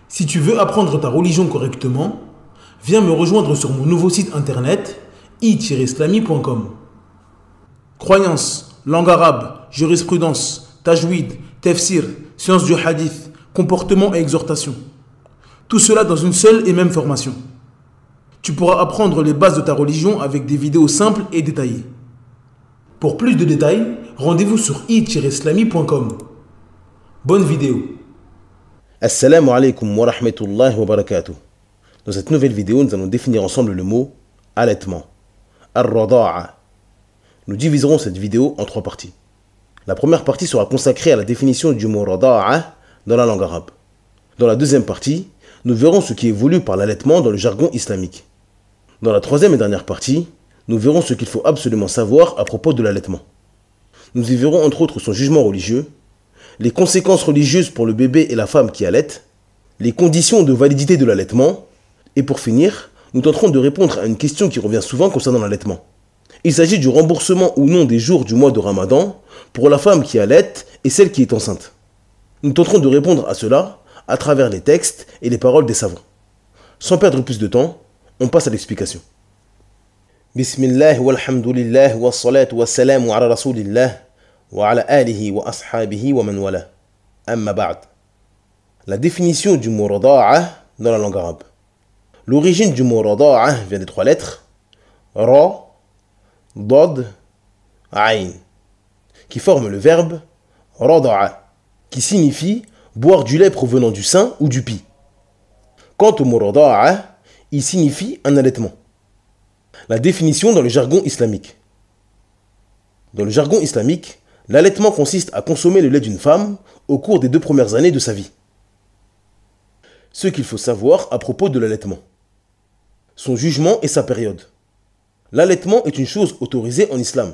Si tu veux apprendre ta religion correctement, viens me rejoindre sur mon nouveau site internet i-islami.com. Croyances, langue arabe, jurisprudence, tajwid, tafsir, sciences du hadith, comportement et exhortation. Tout cela dans une seule et même formation. Tu pourras apprendre les bases de ta religion avec des vidéos simples et détaillées. Pour plus de détails, rendez-vous sur i-islami.com. Bonne vidéo. Assalamu alaikum wa rahmatullahi wa barakatuh. Dans cette nouvelle vidéo, nous allons définir ensemble le mot allaitement. Ar-rada'a. Nous diviserons cette vidéo en trois parties. La première partie sera consacrée à la définition du mot rada'a dans la langue arabe. Dans la deuxième partie, nous verrons ce qui est voulu par l'allaitement dans le jargon islamique. Dans la troisième et dernière partie, nous verrons ce qu'il faut absolument savoir à propos de l'allaitement. Nous y verrons entre autres son jugement religieux, les conséquences religieuses pour le bébé et la femme qui allaitent, les conditions de validité de l'allaitement, et pour finir, nous tenterons de répondre à une question qui revient souvent concernant l'allaitement. Il s'agit du remboursement ou non des jours du mois de Ramadan pour la femme qui allaite et celle qui est enceinte. Nous tenterons de répondre à cela à travers les textes et les paroles des savants. Sans perdre plus de temps, on passe à l'explication. Bismillah walhamdulillah wa salatu wa salamu ala rasulillah wa ala alihi wa ashabihi wa man wala. Amma ba'd. La définition du mot rada'a dans la langue arabe. L'origine du mot rada'a vient des trois lettres ra, dad, ayn, qui forment le verbe rada'a, qui signifie boire du lait provenant du sein ou du pis. Quant au mot rada'a, il signifie un allaitement. La définition dans le jargon islamique. Dans le jargon islamique, l'allaitement consiste à consommer le lait d'une femme au cours des 2 premières années de sa vie. Ce qu'il faut savoir à propos de l'allaitement. Son jugement et sa période. L'allaitement est une chose autorisée en islam.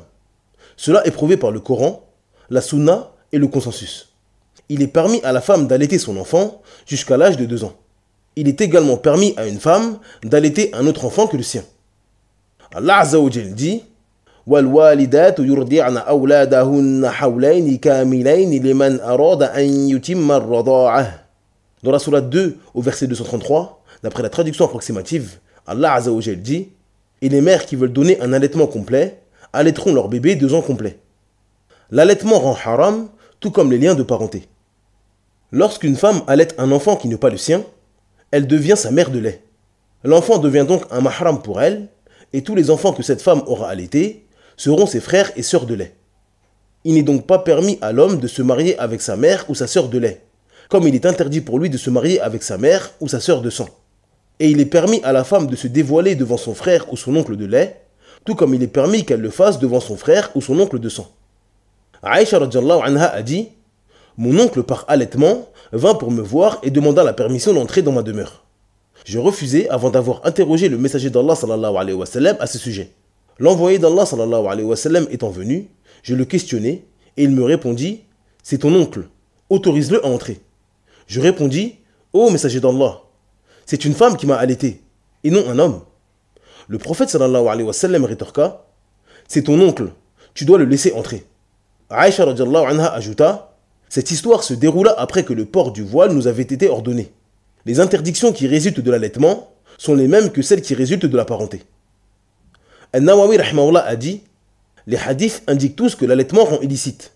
Cela est prouvé par le Coran, la Sunna et le consensus. Il est permis à la femme d'allaiter son enfant jusqu'à l'âge de 2 ans. Il est également permis à une femme d'allaiter un autre enfant que le sien. Allah Azza wa Jal dit وَالْوَالِدَاتُ يُرْضِعْنَ أَوْلَادَهُنَّ حَوْلَيْنِ كَامِلَيْنِ لِمَنْ أَرَادَ أَنْ يُتِمَّ الرَّضَاعَةَ. Dans la sourate 2, au verset 233, d'après la traduction approximative, Allah Azza wa Jal dit et les mères qui veulent donner un allaitement complet allaiteront leur bébé 2 ans complets. L'allaitement rend haram, tout comme les liens de parenté. Lorsqu'une femme allaite un enfant qui n'est pas le sien, elle devient sa mère de lait. L'enfant devient donc un mahram pour elle, et tous les enfants que cette femme aura allaités seront ses frères et sœurs de lait. Il n'est donc pas permis à l'homme de se marier avec sa mère ou sa sœur de lait, comme il est interdit pour lui de se marier avec sa mère ou sa sœur de sang. Et il est permis à la femme de se dévoiler devant son frère ou son oncle de lait, tout comme il est permis qu'elle le fasse devant son frère ou son oncle de sang. Aïcha radhiyallahu anha a dit « Mon oncle par allaitement vint pour me voir et demanda la permission d'entrer dans ma demeure. Je refusai avant d'avoir interrogé le messager d'Allah sallallahu alayhi wa sallam à ce sujet. L'envoyé d'Allah sallallahu alayhi wa sallam étant venu, je le questionnai et il me répondit « C'est ton oncle, autorise-le à entrer. » Je répondis « Ô messager d'Allah, c'est une femme qui m'a allaité et non un homme. » Le prophète sallallahu alayhi wa sallam rétorqua « C'est ton oncle, tu dois le laisser entrer. » Aïcha radhiyallahu anha ajouta « Cette histoire se déroula après que le port du voile nous avait été ordonné. Les interdictions qui résultent de l'allaitement sont les mêmes que celles qui résultent de la parenté. » An-Nawawi rahimahullah a dit « Les hadiths indiquent tous que l'allaitement rend illicite.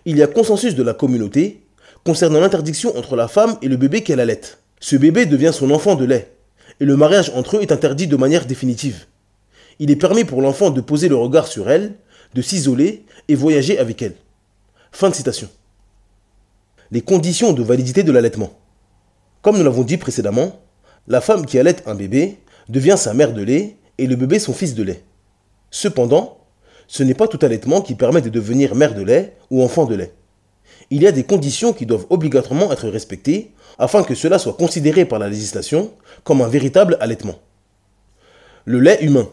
Il y a consensus de la communauté concernant l'interdiction entre la femme et le bébé qu'elle allaite. Ce bébé devient son enfant de lait, et le mariage entre eux est interdit de manière définitive. Il est permis pour l'enfant de poser le regard sur elle, de s'isoler et voyager avec elle. » Fin de citation. Les conditions de validité de l'allaitement. Comme nous l'avons dit précédemment, la femme qui allaite un bébé devient sa mère de lait et le bébé son fils de lait. Cependant, ce n'est pas tout allaitement qui permet de devenir mère de lait ou enfant de lait. Il y a des conditions qui doivent obligatoirement être respectées afin que cela soit considéré par la législation comme un véritable allaitement. Le lait humain.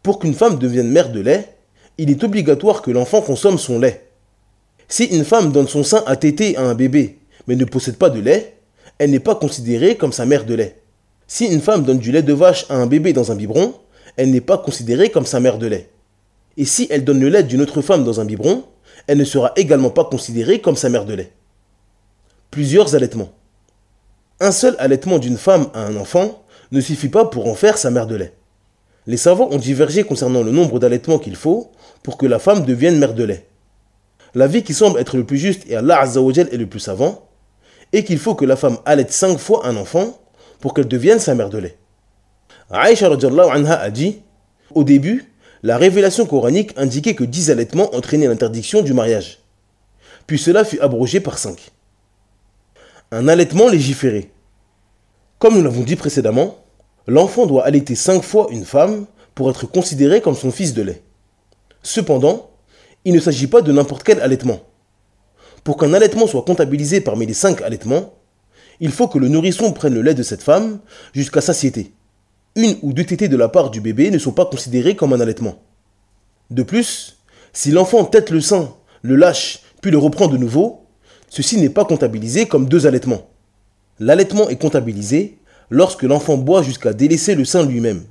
Pour qu'une femme devienne mère de lait, il est obligatoire que l'enfant consomme son lait. Si une femme donne son sein à téter à un bébé mais ne possède pas de lait, elle n'est pas considérée comme sa mère de lait. Si une femme donne du lait de vache à un bébé dans un biberon, elle n'est pas considérée comme sa mère de lait. Et si elle donne le lait d'une autre femme dans un biberon, elle ne sera également pas considérée comme sa mère de lait. Plusieurs allaitements. Un seul allaitement d'une femme à un enfant ne suffit pas pour en faire sa mère de lait. Les savants ont divergé concernant le nombre d'allaitements qu'il faut pour que la femme devienne mère de lait. L'avis qui semble être le plus juste et Allah Azza wa Jal est le plus savant est qu'il faut que la femme allaite 5 fois un enfant pour qu'elle devienne sa mère de lait. Aïcha radhiyallahu anha a dit: au début, la révélation coranique indiquait que 10 allaitements entraînaient l'interdiction du mariage. Puis cela fut abrogé par 5. Un allaitement légiféré. Comme nous l'avons dit précédemment, l'enfant doit allaiter 5 fois une femme pour être considéré comme son fils de lait. Cependant, il ne s'agit pas de n'importe quel allaitement. Pour qu'un allaitement soit comptabilisé parmi les 5 allaitements, il faut que le nourrisson prenne le lait de cette femme jusqu'à satiété. 1 ou 2 tétées de la part du bébé ne sont pas considérées comme un allaitement. De plus, si l'enfant tète le sein, le lâche, puis le reprend de nouveau, ceci n'est pas comptabilisé comme 2 allaitements. L'allaitement est comptabilisé lorsque l'enfant boit jusqu'à délaisser le sein lui-même,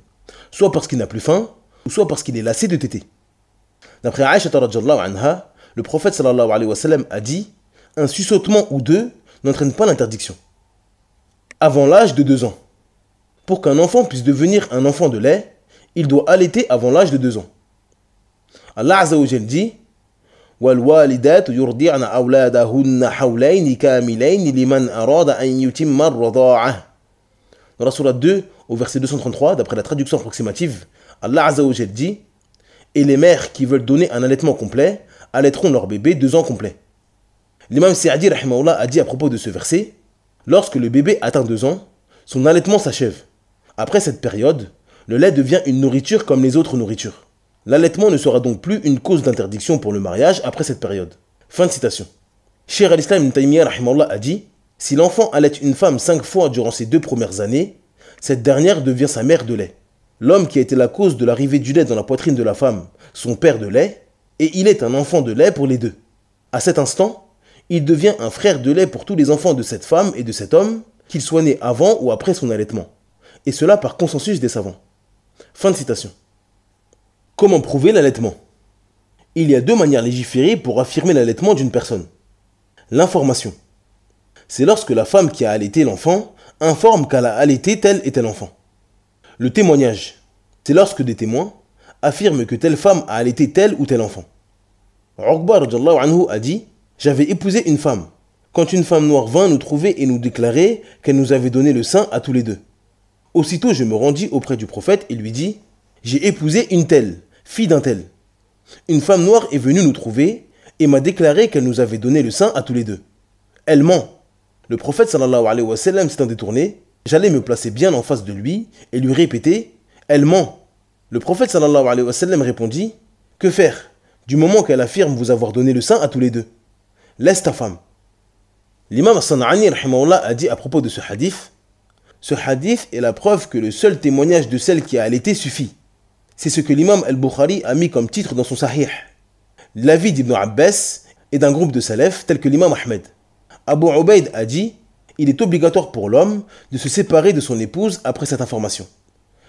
soit parce qu'il n'a plus faim, ou soit parce qu'il est lassé de téter. D'après Aïcha radhiyallahu anha, le prophète sallallahu alayhi wa sallam a dit: un suçotement ou 2 n'entraîne pas l'interdiction. Avant l'âge de 2 ans. Pour qu'un enfant puisse devenir un enfant de lait, il doit allaiter avant l'âge de 2 ans. Allah Azza wa Jal dit: وَالْوَالِدَاتُ يُرْضِعْنَ أَوْلَادَهُنَّ حَوْلَيْنِ كَامِلَيْنِ لِمَنْ أَرَادَ أَنْ يُتِمَّ الرَّضَاعَةَ. Dans la sourate 2, au verset 233, d'après la traduction approximative, Allah Azza wa Jal dit: et les mères qui veulent donner un allaitement complet allaiteront leur bébé 2 ans complets. L'imam Sa'di rahimahullah a dit à propos de ce verset: lorsque le bébé atteint 2 ans, son allaitement s'achève. Après cette période, le lait devient une nourriture comme les autres nourritures. L'allaitement ne sera donc plus une cause d'interdiction pour le mariage après cette période. Fin de citation. Cheikh al-Islam ibn Taymiyyah rahimahullah a dit: si l'enfant allaite une femme 5 fois durant ses 2 premières années, cette dernière devient sa mère de lait. L'homme qui a été la cause de l'arrivée du lait dans la poitrine de la femme, son père de lait, et il est un enfant de lait pour les 2. À cet instant, il devient un frère de lait pour tous les enfants de cette femme et de cet homme, qu'ils soient nés avant ou après son allaitement. Et cela par consensus des savants. Fin de citation. Comment prouver l'allaitement? Il y a 2 manières légiférées pour affirmer l'allaitement d'une personne. L'information. C'est lorsque la femme qui a allaité l'enfant informe qu'elle a allaité tel et tel enfant. Le témoignage. C'est lorsque des témoins affirment que telle femme a allaité tel ou tel enfant. Uqba radhiyallahu anhu a dit: j'avais épousé une femme, quand une femme noire vint nous trouver et nous déclarer qu'elle nous avait donné le sein à tous les 2. Aussitôt je me rendis auprès du prophète et lui dis: j'ai épousé une telle, fille d'un tel. Une femme noire est venue nous trouver et m'a déclaré qu'elle nous avait donné le sein à tous les 2. Elle ment. Le prophète sallallahu alayhi wa sallam s'étant détourné, j'allais me placer bien en face de lui et lui répéter: elle ment. Le prophète sallallahu alayhi wa sallam répondit: que faire du moment qu'elle affirme vous avoir donné le sein à tous les 2? Laisse ta femme. L'imam As-San'ani rahimahullah a dit à propos de ce hadith: ce hadith est la preuve que le seul témoignage de celle qui a allaité suffit. C'est ce que l'imam al-Bukhari a mis comme titre dans son Sahih. L'avis d'Ibn Abbas et d'un groupe de salaf tel que l'imam Ahmed. Abu Ubaid a dit: il est obligatoire pour l'homme de se séparer de son épouse après cette information.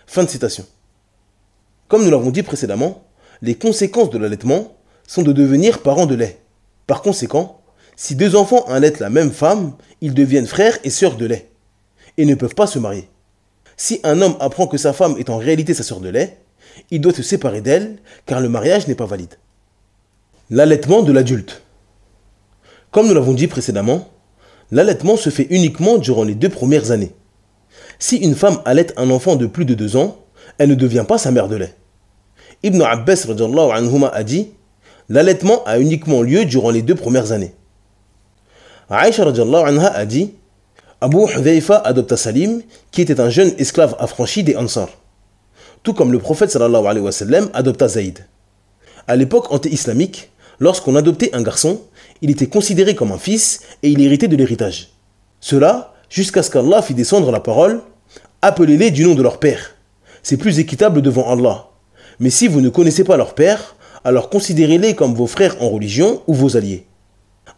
Fin de citation. Comme nous l'avons dit précédemment, les conséquences de l'allaitement sont de devenir parents de lait. Par conséquent, si 2 enfants allaitent la même femme, ils deviennent frères et sœurs de lait et ne peuvent pas se marier. Si un homme apprend que sa femme est en réalité sa sœur de lait, il doit se séparer d'elle car le mariage n'est pas valide. L'allaitement de l'adulte. Comme nous l'avons dit précédemment, l'allaitement se fait uniquement durant les 2 premières années. Si une femme allaite un enfant de plus de 2 ans, elle ne devient pas sa mère de lait. Ibn Abbas radhiyallahu anhuma a dit: l'allaitement a uniquement lieu durant les 2 premières années. Aïcha radhiyallahu anha a dit: Abu Hudhayfa adopta Salim, qui était un jeune esclave affranchi des Ansar. Tout comme le prophète sallallahu alayhi wa sallam adopta Zaïd. À l'époque anté-islamique, lorsqu'on adoptait un garçon, il était considéré comme un fils et il héritait de l'héritage. Cela jusqu'à ce qu'Allah fit descendre la parole: appelez-les du nom de leur père. C'est plus équitable devant Allah. Mais si vous ne connaissez pas leur père, alors considérez-les comme vos frères en religion ou vos alliés.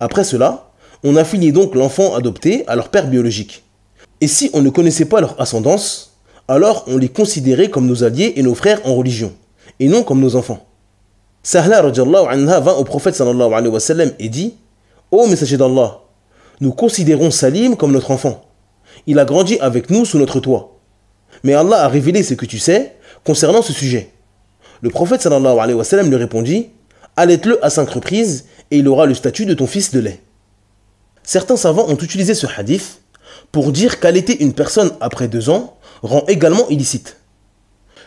Après cela, on affiliait donc l'enfant adopté à leur père biologique. Et si on ne connaissait pas leur ascendance, alors on les considérait comme nos alliés et nos frères en religion, et non comme nos enfants. Sahla radhiyallahu anha vint au prophète sallallahu alayhi wa sallam et dit: ô messager d'Allah, nous considérons Salim comme notre enfant. Il a grandi avec nous sous notre toit. Mais Allah a révélé ce que tu sais concernant ce sujet. Le prophète sallallahu alayhi wa sallam lui répondit: allaite-le à 5 reprises et il aura le statut de ton fils de lait. Certains savants ont utilisé ce hadith pour dire qu'allaiter une personne après 2 ans rend également illicite.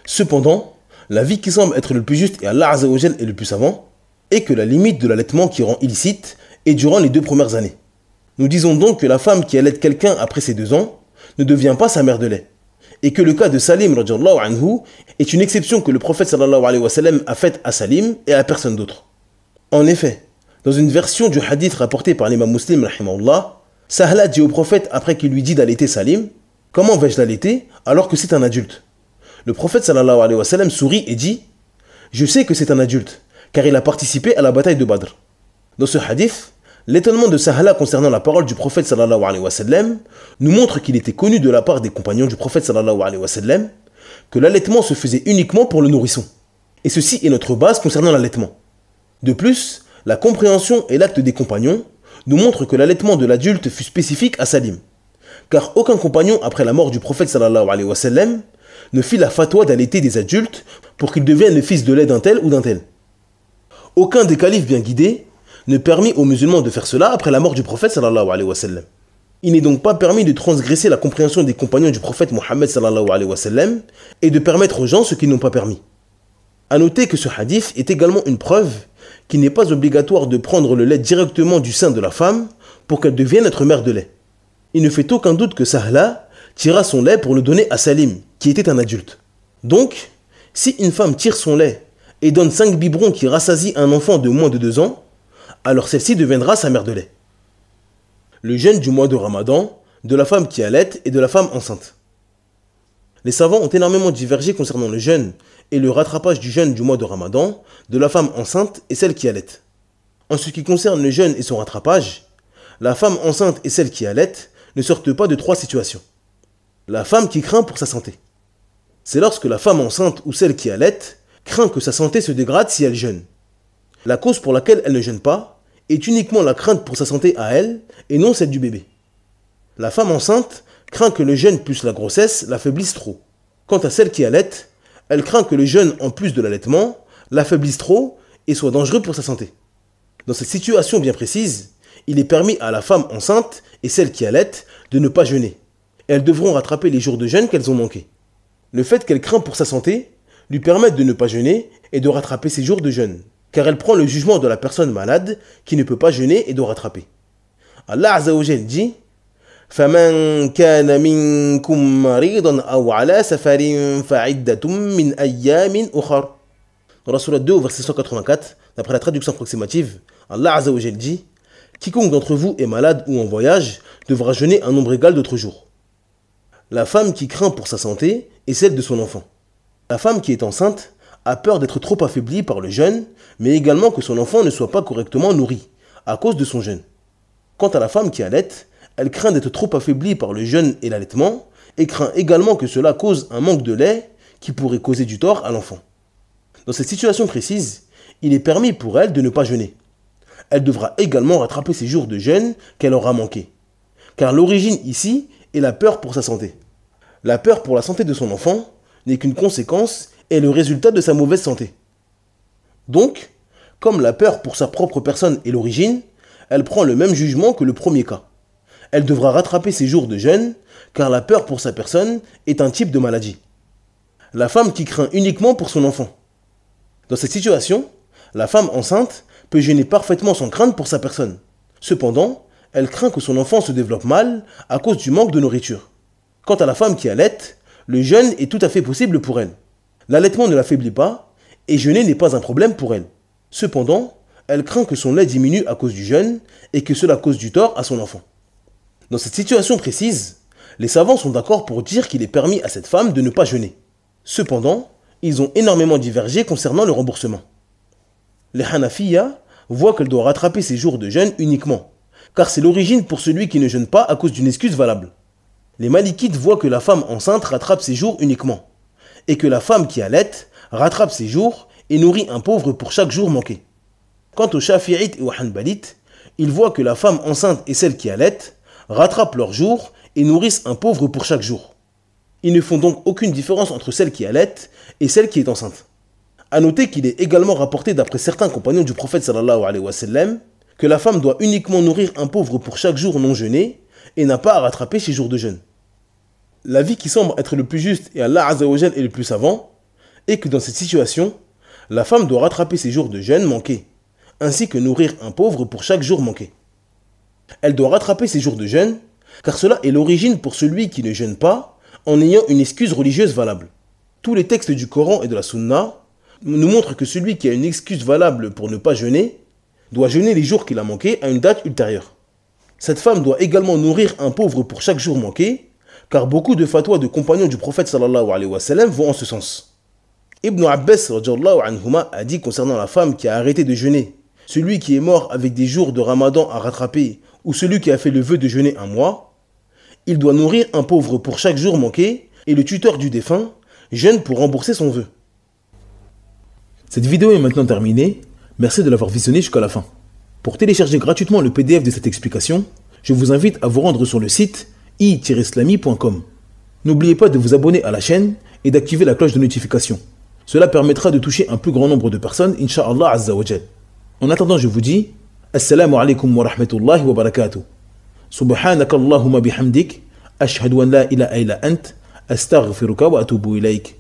Cependant, l'avis qui semble être le plus juste et Allah Azza wa Jal est le plus savant est que la limite de l'allaitement qui rend illicite est durant les 2 premières années. Nous disons donc que la femme qui allaite quelqu'un après ses 2 ans ne devient pas sa mère de lait, et que le cas de Salim radhiyallahu anhu est une exception que le prophète sallallahu alayhi wa sallam a faite à Salim et à personne d'autre. En effet, dans une version du hadith rapporté par l'imam Muslim rahimahullah, Sahla dit au prophète après qu'il lui dit d'allaiter Salim: comment vais-je l'allaiter alors que c'est un adulte? Le prophète sallallahu alayhi wa sallam sourit et dit: je sais que c'est un adulte, car il a participé à la bataille de Badr. Dans ce hadith, l'étonnement de Sahla concernant la parole du prophète sallallahu alayhi wa sallam nous montre qu'il était connu de la part des compagnons du prophète sallallahu alayhi wa sallam que l'allaitement se faisait uniquement pour le nourrisson. Et ceci est notre base concernant l'allaitement. De plus, la compréhension et l'acte des compagnons nous montrent que l'allaitement de l'adulte fut spécifique à Salim, car aucun compagnon après la mort du prophète sallallahu alayhi wa sallam ne fit la fatwa d'allaiter des adultes pour qu'ils deviennent le fils de lait d'un tel ou d'un tel. Aucun des califes bien guidés ne permit aux musulmans de faire cela après la mort du prophète sallallahu alayhi wa sallam. Il n'est donc pas permis de transgresser la compréhension des compagnons du prophète Mohammed sallallahu alayhi wa sallam et de permettre aux gens ce qu'ils n'ont pas permis. A noter que ce hadith est également une preuve qu'il n'est pas obligatoire de prendre le lait directement du sein de la femme pour qu'elle devienne notre mère de lait. Il ne fait aucun doute que Sahla tira son lait pour le donner à Salim, qui était un adulte. Donc, si une femme tire son lait et donne 5 biberons qui rassasient un enfant de moins de 2 ans, alors celle-ci deviendra sa mère de lait. Le jeûne du mois de Ramadan, de la femme qui allaite et de la femme enceinte. Les savants ont énormément divergé concernant le jeûne et le rattrapage du jeûne du mois de Ramadan, de la femme enceinte et celle qui allaite. En ce qui concerne le jeûne et son rattrapage, la femme enceinte et celle qui allaite ne sortent pas de 3 situations. La femme qui craint pour sa santé. C'est lorsque la femme enceinte ou celle qui allaite craint que sa santé se dégrade si elle jeûne. La cause pour laquelle elle ne jeûne pas est uniquement la crainte pour sa santé à elle et non celle du bébé. La femme enceinte craint que le jeûne plus la grossesse l'affaiblisse trop. Quant à celle qui allaite, elle craint que le jeûne en plus de l'allaitement l'affaiblisse trop et soit dangereux pour sa santé. Dans cette situation bien précise, il est permis à la femme enceinte et celle qui allaite de ne pas jeûner. Elles devront rattraper les jours de jeûne qu'elles ont manqués. Le fait qu'elle craint pour sa santé lui permet de ne pas jeûner et de rattraper ses jours de jeûne, car elle prend le jugement de la personne malade qui ne peut pas jeûner et doit rattraper. Allah Azza wa Jal dit: فَمَنْ كَانَ مِنْكُمْ مَرِيضًا أَوْ عَلَى سَفَرٍ فَعِدَّةٌ مِنْ أَيَّامٍ أُخَرٍ. Dans la sourate 2, verset 184, d'après la traduction approximative, Allah Azza wa Jal dit: quiconque d'entre vous est malade ou en voyage devra jeûner un nombre égal d'autres jours. La femme qui craint pour sa santé est celle de son enfant. La femme qui est enceinte a peur d'être trop affaiblie par le jeûne, mais également que son enfant ne soit pas correctement nourri, à cause de son jeûne. Quant à la femme qui allaite, elle craint d'être trop affaiblie par le jeûne et l'allaitement, et craint également que cela cause un manque de lait qui pourrait causer du tort à l'enfant. Dans cette situation précise, il est permis pour elle de ne pas jeûner. Elle devra également rattraper ses jours de jeûne qu'elle aura manqués. Car l'origine ici est la peur pour sa santé. La peur pour la santé de son enfant n'est qu'une conséquence et le résultat de sa mauvaise santé. Donc, comme la peur pour sa propre personne est l'origine, elle prend le même jugement que le premier cas. Elle devra rattraper ses jours de jeûne, car la peur pour sa personne est un type de maladie. La femme qui craint uniquement pour son enfant. Dans cette situation, la femme enceinte peut jeûner parfaitement sans crainte pour sa personne. Cependant, elle craint que son enfant se développe mal à cause du manque de nourriture. Quant à la femme qui allaite, le jeûne est tout à fait possible pour elle. L'allaitement ne l'affaiblit pas, et jeûner n'est pas un problème pour elle. Cependant, elle craint que son lait diminue à cause du jeûne et que cela cause du tort à son enfant. Dans cette situation précise, les savants sont d'accord pour dire qu'il est permis à cette femme de ne pas jeûner. Cependant, ils ont énormément divergé concernant le remboursement. Les Hanafiya voient qu'elle doit rattraper ses jours de jeûne uniquement, car c'est l'origine pour celui qui ne jeûne pas à cause d'une excuse valable. Les Malikites voient que la femme enceinte rattrape ses jours uniquement, et que la femme qui allaite rattrape ses jours et nourrit un pauvre pour chaque jour manqué. Quant aux Shafi'ites et aux Hanbalites, ils voient que la femme enceinte et celle qui allaite rattrapent leurs jours et nourrissent un pauvre pour chaque jour. Ils ne font donc aucune différence entre celle qui allait et celle qui est enceinte. A noter qu'il est également rapporté d'après certains compagnons du prophète sallallahu alayhi wa sallam que la femme doit uniquement nourrir un pauvre pour chaque jour non jeûné et n'a pas à rattraper ses jours de jeûne. L'avis qui semble être le plus juste et Allah Azza wa Jal est le plus savant est que dans cette situation, la femme doit rattraper ses jours de jeûne manqués, ainsi que nourrir un pauvre pour chaque jour manqué. Elle doit rattraper ses jours de jeûne, car cela est l'origine pour celui qui ne jeûne pas en ayant une excuse religieuse valable. Tous les textes du Coran et de la Sunna nous montrent que celui qui a une excuse valable pour ne pas jeûner doit jeûner les jours qu'il a manqués à une date ultérieure. Cette femme doit également nourrir un pauvre pour chaque jour manqué, car beaucoup de fatwas de compagnons du prophète sallallahu alayhi wa sallam vont en ce sens. Ibn Abbas radhiyallahu anhuma a dit concernant la femme qui a arrêté de jeûner: celui qui est mort avec des jours de ramadan à rattraper ou celui qui a fait le vœu de jeûner un mois, il doit nourrir un pauvre pour chaque jour manqué et le tuteur du défunt jeûne pour rembourser son vœu. Cette vidéo est maintenant terminée. Merci de l'avoir visionnée jusqu'à la fin. Pour télécharger gratuitement le PDF de cette explication, je vous invite à vous rendre sur le site i-islami.com. N'oubliez pas de vous abonner à la chaîne et d'activer la cloche de notification. Cela permettra de toucher un plus grand nombre de personnes, Inch'Allah Azza wa Jal. En attendant, je vous dis Assalamu alaikum wa rahmatullahi wa barakatuh. Subhanaka Allahumma bihamdik, ashhadu an la ilaha illa ant, astaghfiruka wa atubu ilayk.